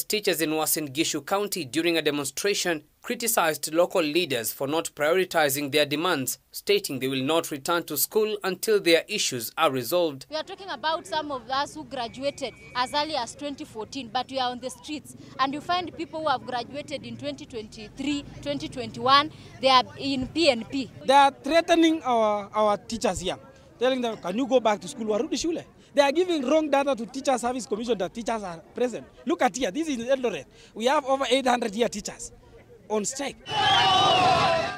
JSS teachers in Uasin Gishu County during a demonstration criticized local leaders for not prioritizing their demands, stating they will not return to school until their issues are resolved. We are talking about some of us who graduated as early as 2014, but we are on the streets, and you find people who have graduated in 2023, 2021, they are in PNP. They are threatening our teachers here, telling them, can you go back to school? Warudi shule. They are giving wrong data to Teacher Service Commission that teachers are present. Look at here, this is Eldoret. We have over 800 here teachers on strike.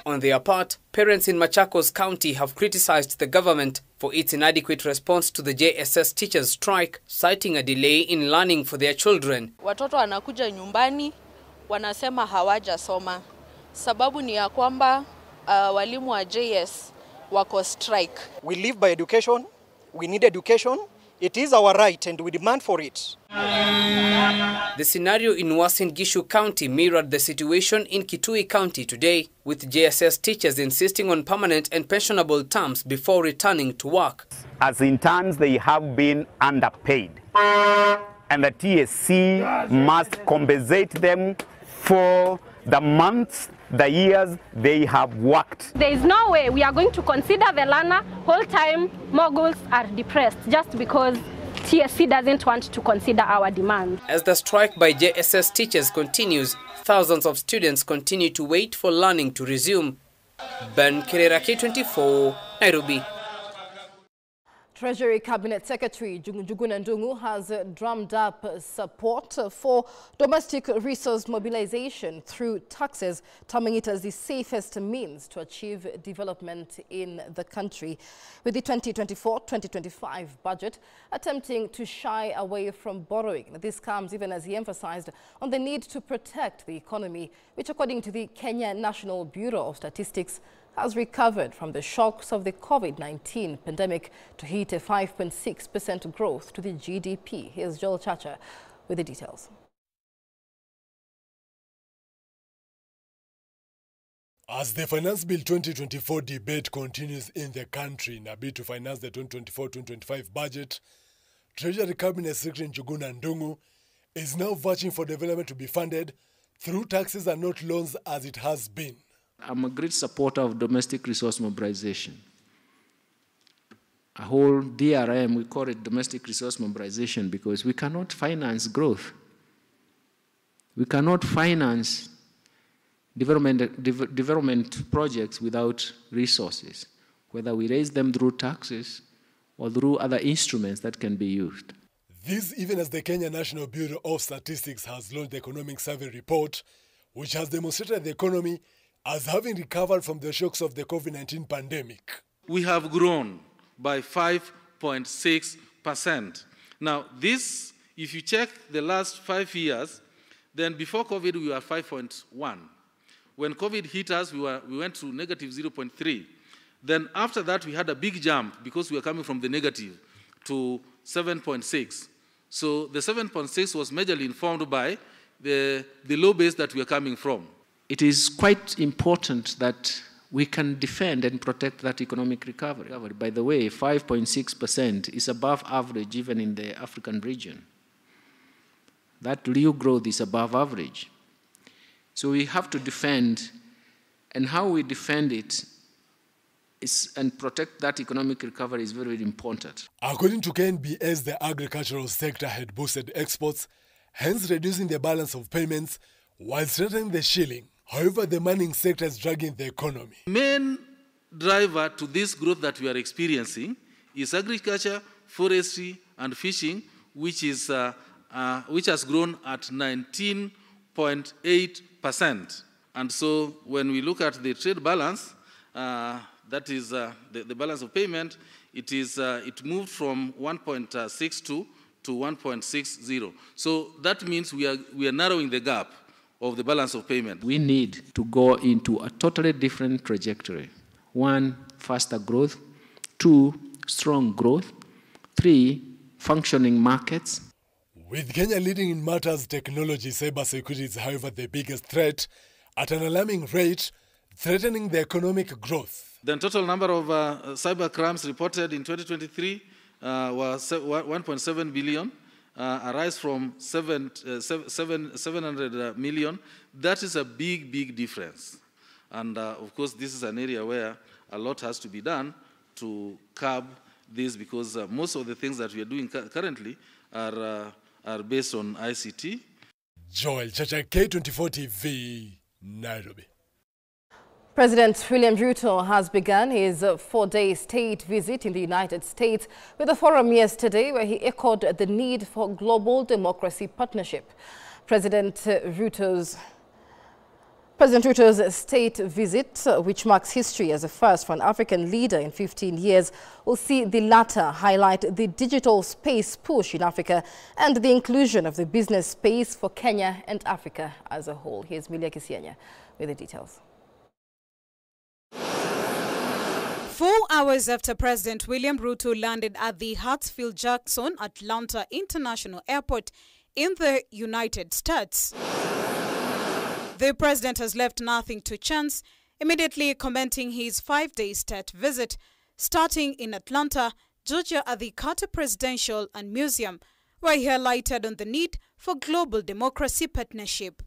On their part, parents in Machakos County have criticized the government for its inadequate response to the JSS teachers' strike, citing a delay in learning for their children. Watoto wanakuja nyumbani, wanasema hawajasoma. Sababu ni ya kwamba walimu wa JS wako strike. We live by education, we need education. It is our right and we demand for it. The scenario in Uasin Gishu County mirrored the situation in Kitui County today, with JSS teachers insisting on permanent and pensionable terms before returning to work. As interns, they have been underpaid, and the TSC must compensate them for the months, the years they have worked. There is no way we are going to consider the learner whole time moguls are depressed just because TSC doesn't want to consider our demand. As the strike by JSS teachers continues, thousands of students continue to wait for learning to resume. Ben Kerera, K24, Nairobi. Treasury Cabinet Secretary Njuguna Ndung'u has drummed up support for domestic resource mobilization through taxes, terming it as the safest means to achieve development in the country. With the 2024-2025 budget attempting to shy away from borrowing. This comes even as he emphasized on the need to protect the economy, which according to the Kenya National Bureau of Statistics has recovered from the shocks of the COVID-19 pandemic to hit a 5.6% growth to the GDP. Here's Joel Chacha with the details. As the Finance Bill 2024 debate continues in the country in a bid to finance the 2024-2025 budget, Treasury Cabinet Secretary Njuguna Ndung'u is now vouching for development to be funded through taxes and not loans as it has been. I'm a great supporter of domestic resource mobilization. A whole DRM, we call it domestic resource mobilization because we cannot finance growth. We cannot finance development projects without resources, whether we raise them through taxes or through other instruments that can be used. This even as the Kenya National Bureau of Statistics has launched the Economic Survey Report, which has demonstrated the economy as having recovered from the shocks of the COVID-19 pandemic. We have grown by 5.6%. Now this, if you check the last 5 years, then before COVID we were 5.1. When COVID hit us, we went to negative 0.3. Then after that we had a big jump because we were coming from the negative to 7.6. So the 7.6 was majorly informed by the low base that we are coming from. It is quite important that we can defend and protect that economic recovery. By the way, 5.6% is above average even in the African region. That real growth is above average. So we have to defend, and how we defend it and protect that economic recovery is very, very important. According to KNBS, the agricultural sector had boosted exports, hence reducing the balance of payments while strengthening the shilling. However, the mining sector is dragging the economy. Main driver to this growth that we are experiencing is agriculture, forestry, and fishing, which has grown at 19.8%. And so, when we look at the trade balance, that is the balance of payment, it moved from 1.62 to 1.60. So that means we are narrowing the gap of the balance of payment. We need to go into a totally different trajectory. 1, faster growth. 2, strong growth. 3, functioning markets. With Kenya leading in matters technology, cybersecurity is however the biggest threat at an alarming rate, threatening the economic growth. The total number of cyber crimes reported in 2023 was 1.7 billion. a rise from 700 million. That is a big, big difference. And of course, this is an area where a lot has to be done to curb this, because most of the things that we are doing currently are based on ICT. Joel Chacha, K24 TV, Nairobi. President William Ruto has begun his 4-day state visit in the United States with a forum yesterday where he echoed the need for global democracy partnership. President Ruto's state visit, which marks history as a first for an African leader in 15 years, will see the latter highlight the digital space push in Africa and the inclusion of the business space for Kenya and Africa as a whole. Here's Milia Kisianya with the details. 4 hours after President William Ruto landed at the Hartsfield-Jackson Atlanta International Airport in the United States, the president has left nothing to chance, immediately commenting his 5-day state visit, starting in Atlanta, Georgia at the Carter Presidential and Museum, where he highlighted on the need for global democracy partnership.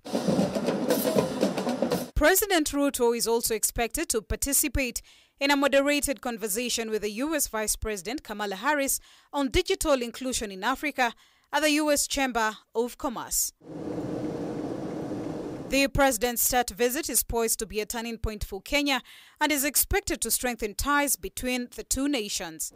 President Ruto is also expected to participate in a moderated conversation with the U.S. Vice President Kamala Harris on digital inclusion in Africa at the U.S. Chamber of Commerce. The president's state visit is poised to be a turning point for Kenya and is expected to strengthen ties between the two nations.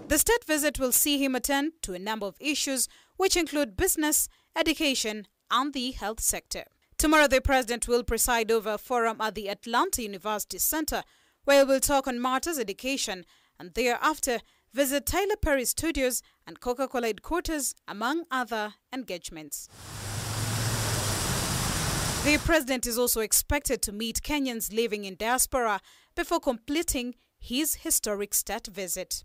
The state visit will see him attend to a number of issues, which include business, education, and the health sector. Tomorrow, the president will preside over a forum at the Atlanta University Center, where he will talk on matters education and thereafter visit Tyler Perry Studios and Coca-Cola headquarters, among other engagements. The president is also expected to meet Kenyans living in diaspora before completing his historic state visit.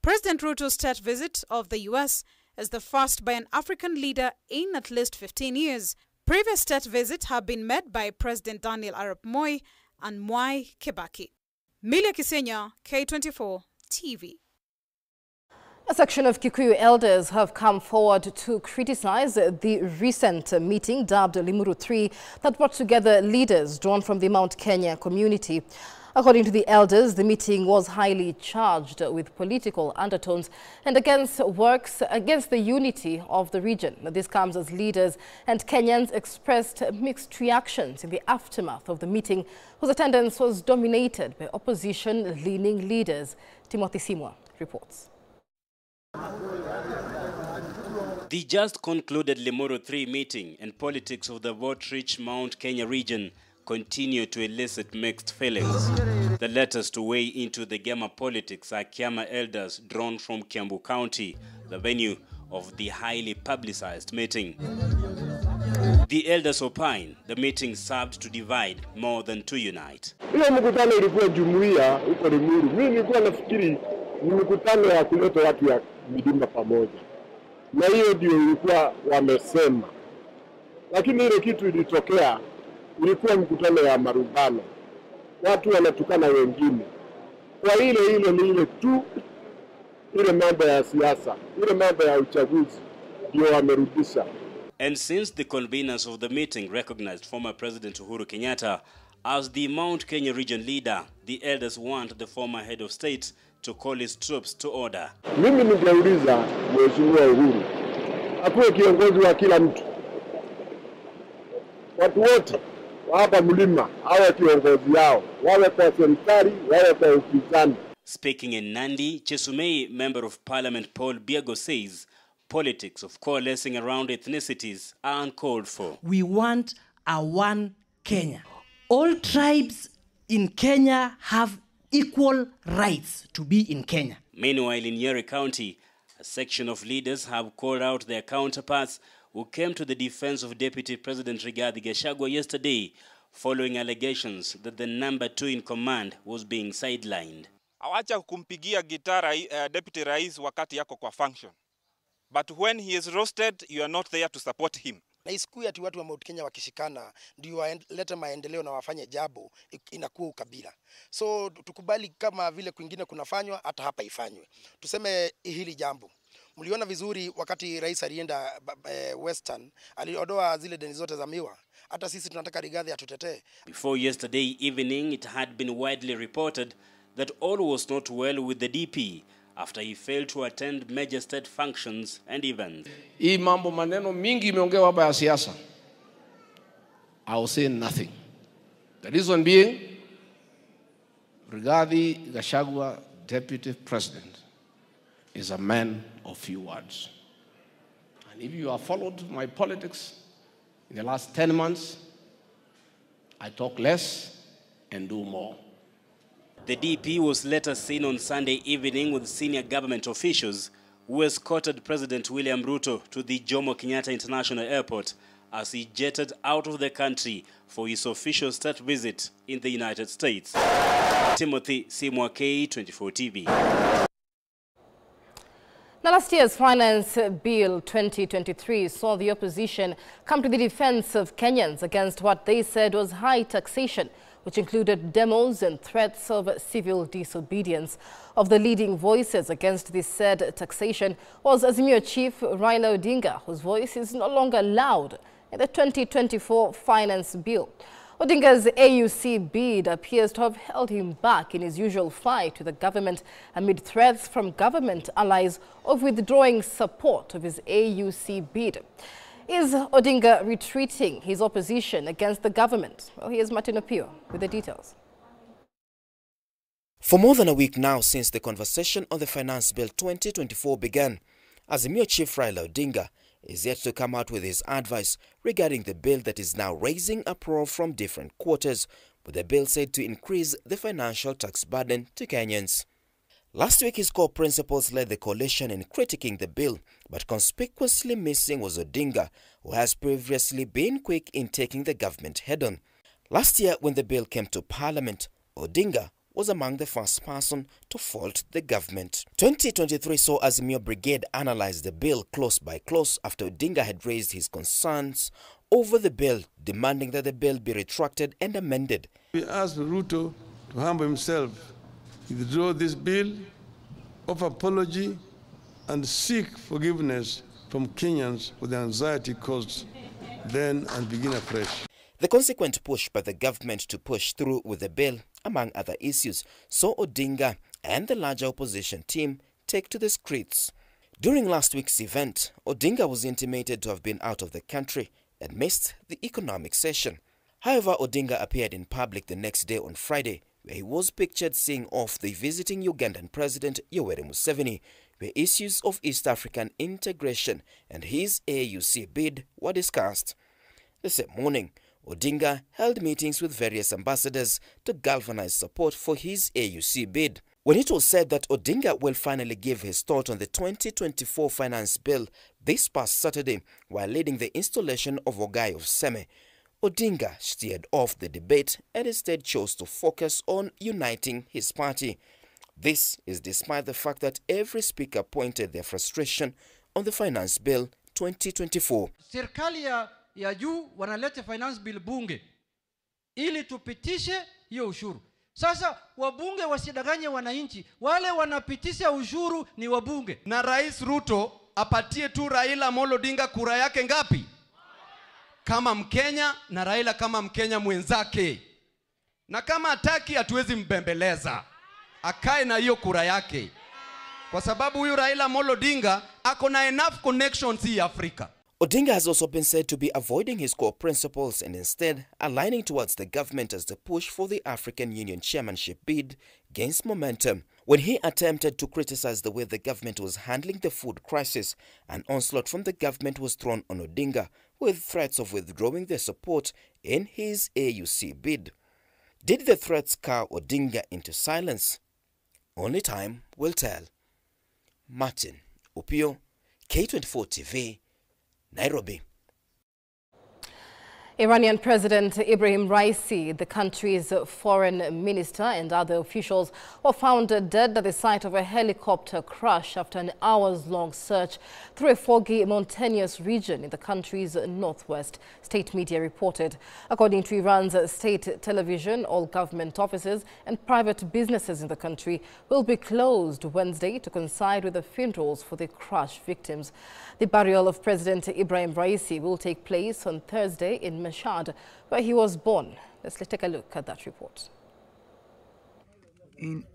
President Ruto's state visit of the U.S. is the first by an African leader in at least 15 years. Previous state visits have been made by President Daniel Arap Moi and Mwai Kibaki. Milia Kisenya, K24 TV. A section of Kikuyu elders have come forward to criticize the recent meeting dubbed Limuru 3 that brought together leaders drawn from the Mount Kenya community. According to the elders, the meeting was highly charged with political undertones and works against the unity of the region. This comes as leaders and Kenyans expressed mixed reactions in the aftermath of the meeting, whose attendance was dominated by opposition-leaning leaders. Timothy Simwa reports. The just concluded Limuru 3 meeting and politics of the vote-rich Mount Kenya region continue to elicit mixed feelings. The latest to weigh into the Gema politics are Kiama elders drawn from Kiambu County, the venue of the highly publicized meeting. The elders opine the meeting served to divide more than to unite. Ile mkutano ilikuwa jumuiya huko Limuru. Mimi nilikuwa nafikiri ni mkutano ya kuleta watu ya Midimba pamoja. Na hiyo ndio ilikuwa wamesema. Lakini ile kitu ilitokea ilikuwa mkutano ya marubano. Watu wanatukana wengine. Kwa ile tu ile mambo ya siasa, ile mambo ya uchaguzi ndio wamerudisha. And since the conveners of the meeting recognized former President Uhuru Kenyatta as the Mount Kenya region leader, the elders want the former head of state to call his troops to order. Mimi ningeuliza Mheshimiwa Uhuru akuwe kiongozi wa kila mtu. Watu wote hapa mlima awe kiongozi yao, wawe kwa serikali, wawe kwa upinzani. Speaking in Nandi, Chesumei Member of Parliament Paul Biago says politics of coalescing around ethnicities are uncalled for. We want a one Kenya. All tribes in Kenya have equal rights to be in Kenya. Meanwhile, in Nyeri County, a section of leaders have called out their counterparts who came to the defense of Deputy President Rigathi Gachagua yesterday following allegations that the number 2 in command was being sidelined. Awacha kumpigia gitara Deputy Rais wakati yako kwa function. But when he is roasted, you are not there to support him. Na isikue ati watu wa Mount Kenya wakishikana ndio walete maendeleo na wafanye jambo, inakuwa ukabila. So tukubali kama vile kwingine kunafanywa, hata hapa ifanywe. Tuseme hili jambo. Mliona vizuri wakati rais alienda Western, aliondoa zile deni zote za miwa. Hata sisi tunataka Rigathi atutetee. Before yesterday evening, it had been widely reported that all was not well with the DP after he failed to attend major state functions and events. Hii mambo maneno mingi imeongewa hapa ya siasa. I will say nothing. The reason being, Rigathi Gachagua, Deputy President, is a man of few words. And if you have followed my politics in the last 10 months, I talk less and do more. The DP was later seen on Sunday evening with senior government officials who escorted President William Ruto to the Jomo Kenyatta International Airport as he jetted out of the country for his official state visit in the United States. Timothy Simwa, K24 TV. Now, last year's Finance Bill 2023 saw the opposition come to the defense of Kenyans against what they said was high taxation, which included demos and threats of civil disobedience. Of the leading voices against this said taxation was Azimio Chief Raila Odinga, whose voice is no longer loud in the 2024 Finance Bill. Odinga's AUC bid appears to have held him back in his usual fight with the government amid threats from government allies of withdrawing support of his AUC bid. Is Odinga retreating his opposition against the government? Well, here's Martin Opio with the details. For more than a week now since the conversation on the Finance Bill 2024 began, Azimio Chief Raila Odinga is yet to come out with his advice regarding the bill that is now raising uproar from different quarters, with the bill said to increase the financial tax burden to Kenyans. Last week, his core principles led the coalition in critiquing the bill, but conspicuously missing was Odinga, who has previously been quick in taking the government head-on. Last year, when the bill came to Parliament, Odinga was among the first person to fault the government. 2023 saw Azimio Brigade analyze the bill close by close after Odinga had raised his concerns over the bill, demanding that the bill be retracted and amended. We asked Ruto to humble himself, withdraw this bill, offer apology, and seek forgiveness from Kenyans for the anxiety caused then and begin afresh. The consequent push by the government to push through with the bill, among other issues, saw Odinga and the larger opposition team take to the streets. During last week's event, Odinga was intimated to have been out of the country and missed the economic session. However, Odinga appeared in public the next day on Friday, where he was pictured seeing off the visiting Ugandan President Yoweri Museveni, where issues of East African integration and his AUC bid were discussed. The same morning, Odinga held meetings with various ambassadors to galvanize support for his AUC bid. When it was said that Odinga will finally give his thought on the 2024 Finance Bill this past Saturday while leading the installation of Ogai of Seme, Odinga steered off the debate and instead chose to focus on uniting his party. This is despite the fact that every speaker pointed their frustration on the Finance Bill 2024. Serikali ya juu wanaleta finance bill bunge ili tupitishe hiyo ushuru. Sasa wabunge wasidanganye wananchi, wale wanapitisha ushuru ni wabunge. Na Rais Ruto apatie tu Raila Amolo Odinga kura yake ngapi? Kama Mkenya, na Raila kama Mkenya mwenzake. Na kama hataki hatuwezi mbembeleza. Akae na hiyo kura yake. Kwa sababu huyu Raila Amolo Odinga ako na enough connections hii Afrika. Odinga has also been said to be avoiding his core principles and instead aligning towards the government as the push for the African Union chairmanship bid gains momentum. When he attempted to criticize the way the government was handling the food crisis, an onslaught from the government was thrown on Odinga with threats of withdrawing their support in his AUC bid. Did the threats cow Odinga into silence? Only time will tell. Martin Opio, K24 TV, Nairobi. Iranian President Ibrahim Raisi, the country's foreign minister, and other officials were found dead at the site of a helicopter crash after an hours-long search through a foggy, mountainous region in the country's northwest, state media reported. According to Iran's state television, all government offices and private businesses in the country will be closed Wednesday to coincide with the funerals for the crash victims. The burial of President Ibrahim Raisi will take place on Thursday in Mashhad, where he was born. Let's take a look at that report.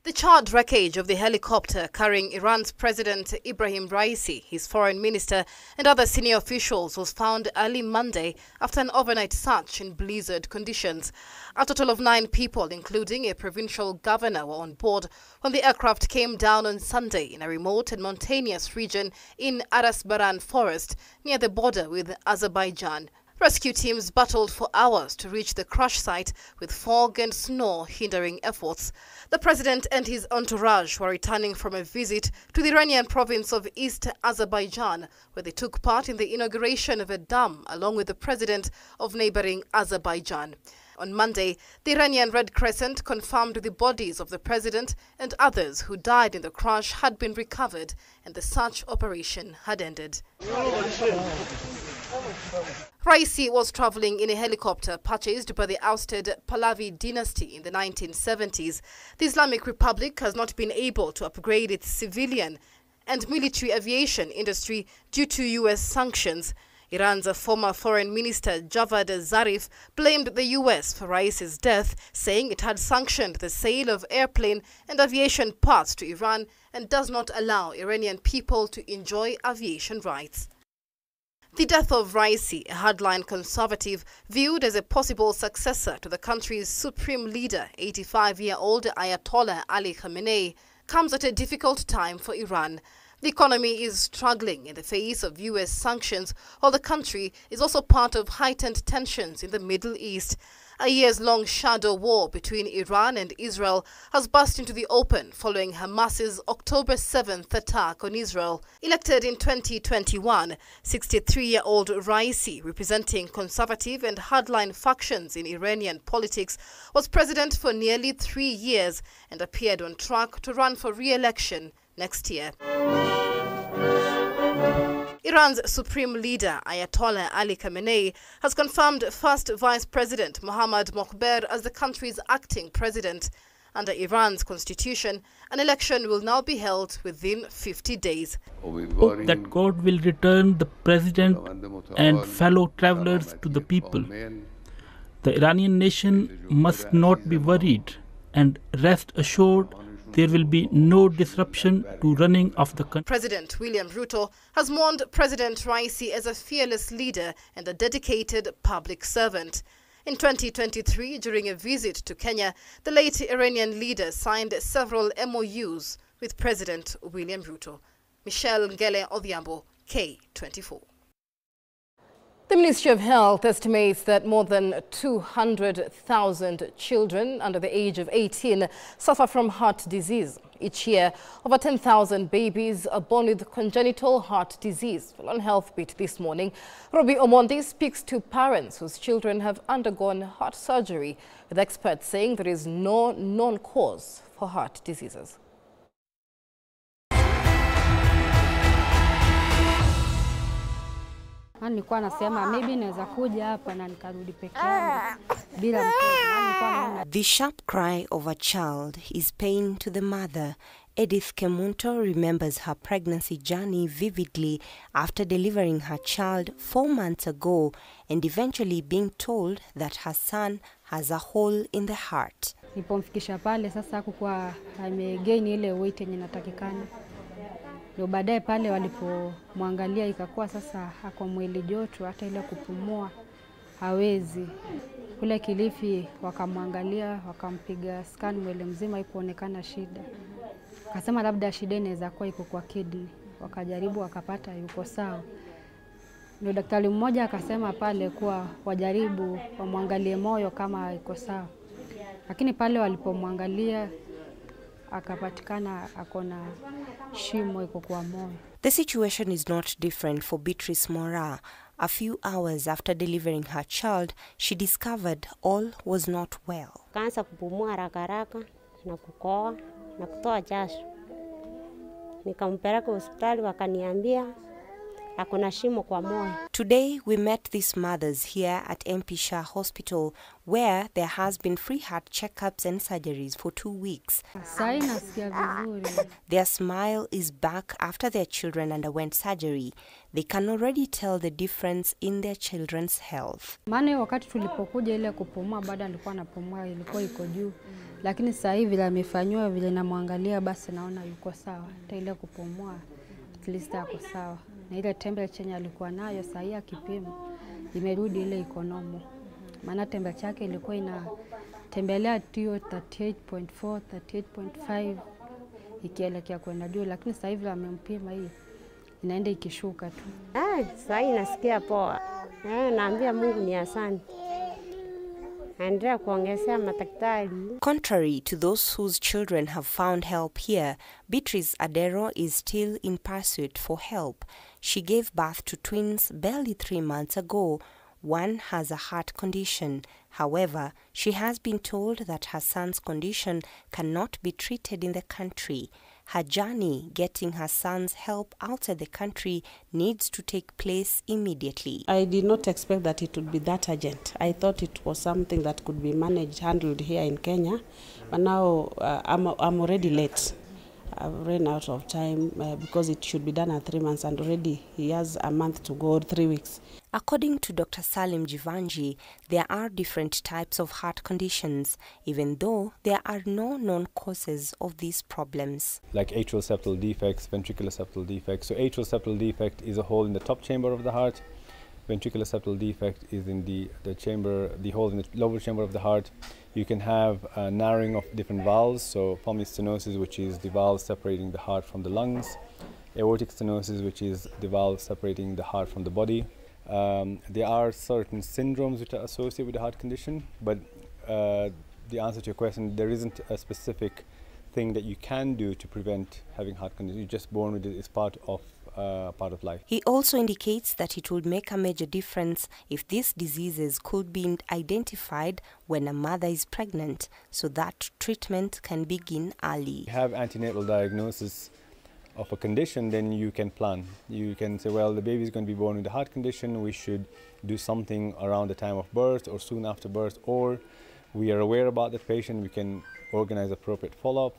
The charred wreckage of the helicopter carrying Iran's President Ibrahim Raisi, his foreign minister, and other senior officials was found early Monday after an overnight search in blizzard conditions. A total of 9 people, including a provincial governor, were on board when the aircraft came down on Sunday in a remote and mountainous region in Arasbaran forest near the border with Azerbaijan. Rescue teams battled for hours to reach the crash site, with fog and snow hindering efforts. The president and his entourage were returning from a visit to the Iranian province of East Azerbaijan, where they took part in the inauguration of a dam along with the president of neighboring Azerbaijan. On Monday, the Iranian Red Crescent confirmed the bodies of the president and others who died in the crash had been recovered and the search operation had ended. Raisi was traveling in a helicopter purchased by the ousted Pahlavi dynasty in the 1970s. The Islamic Republic has not been able to upgrade its civilian and military aviation industry due to U.S. sanctions. Iran's former foreign minister Javad Zarif blamed the U.S. for Raisi's death, saying it had sanctioned the sale of airplane and aviation parts to Iran and does not allow Iranian people to enjoy aviation rights. The death of Raisi, a hardline conservative viewed as a possible successor to the country's supreme leader, 85-year-old Ayatollah Ali Khamenei, comes at a difficult time for Iran. The economy is struggling in the face of U.S. sanctions, while the country is also part of heightened tensions in the Middle East. A years-long shadow war between Iran and Israel has burst into the open following Hamas's October 7th attack on Israel. Elected in 2021, 63-year-old Raisi, representing conservative and hardline factions in Iranian politics, was president for nearly 3 years and appeared on track to run for re-election next year. Iran's supreme leader, Ayatollah Ali Khamenei, has confirmed first Vice President Mohammad Mokhber as the country's acting president. Under Iran's constitution, an election will now be held within 50 days. Hope that God will return the president and fellow travelers to the people. The Iranian nation must not be worried, and rest assured there will be no disruption to running of the country. President William Ruto has mourned President Raisi as a fearless leader and a dedicated public servant. In 2023, during a visit to Kenya, the late Iranian leader signed several MOUs with President William Ruto. Michelle Ngele Odhiambo, K24. The Ministry of Health estimates that more than 200,000 children under the age of 18 suffer from heart disease. Each year, over 10,000 babies are born with congenital heart disease. Well, on Health Beat this morning, Robbie Omondi speaks to parents whose children have undergone heart surgery, with experts saying there is no known cause for heart diseases. Nilikuwa nasema maybe naweza kuja hapa na nikarudi peke yangu bila mtoto. The sharp cry of a child is pain to the mother. Edith Kemunto remembers her pregnancy journey vividly after delivering her child 4 months ago and eventually being told that her son has a hole in the heart. Nilipomfikisha pale sasa hakuwa amegain ile weight yenye inatakikana. Ndio baadaye pale walipomwangalia ikakuwa sasa hako mwili joto, hata ile kupumua hawezi. Kule Kilifi wakamwangalia, wakampiga scan mwili mzima, ikuonekana shida. Akasema labda shida inaweza kuwa iko kwa kidney. Wakajaribu wakapata yuko sawa. Ndio daktari mmoja akasema pale kuwa wajaribu wamwangalie moyo kama iko sawa. Lakini pale walipomwangalia akapatikana akona shimo iko kwa moyo. The situation is not different for Beatrice Mora, A few hours after delivering her child, she discovered all was not well. Kaanza kupumua haraka haraka na kukoa na kutoa jasho. Nikampeleka hospitali wakaniambia akona shimo kwa moyo. Today we met these mothers here at MP Shah Hospital, where there has been free heart checkups and surgeries for 2 weeks. Their smile is back after their children underwent surgery. They can already tell the difference in their children's health. Maana wakati tulipokuja ile kupumua bado alikuwa anapumua ilikuwa iko juu. Lakini sasa hivi vile amefanywa vile namwangalia basi naona yuko sawa. Hata ile kupumua at least yako sawa. Na ile temperature alikuwa nayo sasa hii kipimo imerudi ile iko normal. Maana temperature yake ilikuwa inatembelea tio 38.4, 38.5 ikielekea kwenda juu, lakini sasa hivi amempima hii inaenda ikishuka tu. Sasa nasikia poa. Naambia Mungu ni asante. Contrary to those whose children have found help here, Beatrice Adero is still in pursuit for help. She gave birth to twins barely 3 months ago. One has a heart condition. However, she has been told that her son's condition cannot be treated in the country. Her journey getting her son's help outside the country needs to take place immediately. I did not expect that it would be that urgent. I thought it was something that could be managed, handled here in Kenya. But now I'm already late. I've run out of time because it should be done at 3 months, and already he has a month to go, 3 weeks. According to Dr. Salim Jivanji, there are different types of heart conditions, even though there are no known causes of these problems. Like atrial septal defects, ventricular septal defects. So atrial septal defect is a hole in the top chamber of the heart. Ventricular septal defect is in the hole in the lower chamber of the heart. You can have a narrowing of different valves, so pulmonary stenosis, which is the valve separating the heart from the lungs, aortic stenosis, which is the valve separating the heart from the body. There are certain syndromes which are associated with the heart condition, but the answer to your question, there isn't a specific thing that you can do to prevent having heart condition. You're just born with it. It's part of life. He also indicates that it would make a major difference if these diseases could be identified when a mother is pregnant, so that treatment can begin early. If you have antenatal diagnosis of a condition, then you can plan. You can say, well, the baby is going to be born with a heart condition, we should do something around the time of birth or soon after birth, or we are aware about the patient, we can organize appropriate follow-up.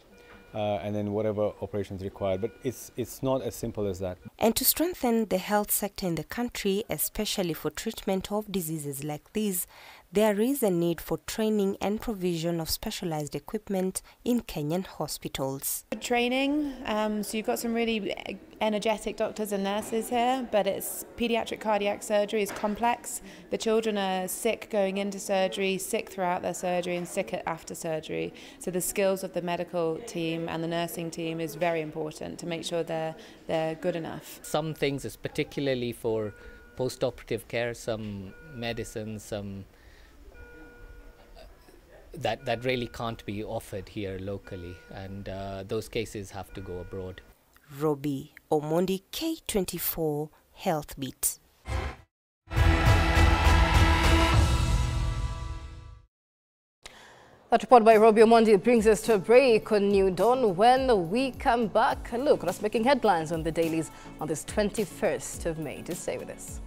And then whatever operations required. But it's not as simple as that. And to strengthen the health sector in the country, especially for treatment of diseases like these, there is a need for training and provision of specialized equipment in Kenyan hospitals. Training, so you've got some really energetic doctors and nurses here, but it's pediatric cardiac surgery is complex. The children are sick going into surgery, sick throughout their surgery, and sick after surgery. So the skills of the medical team and the nursing team is very important to make sure they're good enough. Some things is particularly for post-operative care, some medicines, some that really can't be offered here locally, and those cases have to go abroad. Robbie Omondi, K24 Health Beat. That report by Robbie Omondi brings us to a break on New Dawn. When we come back, look, what's making headlines on the dailies on this 21st of May. Just stay with us.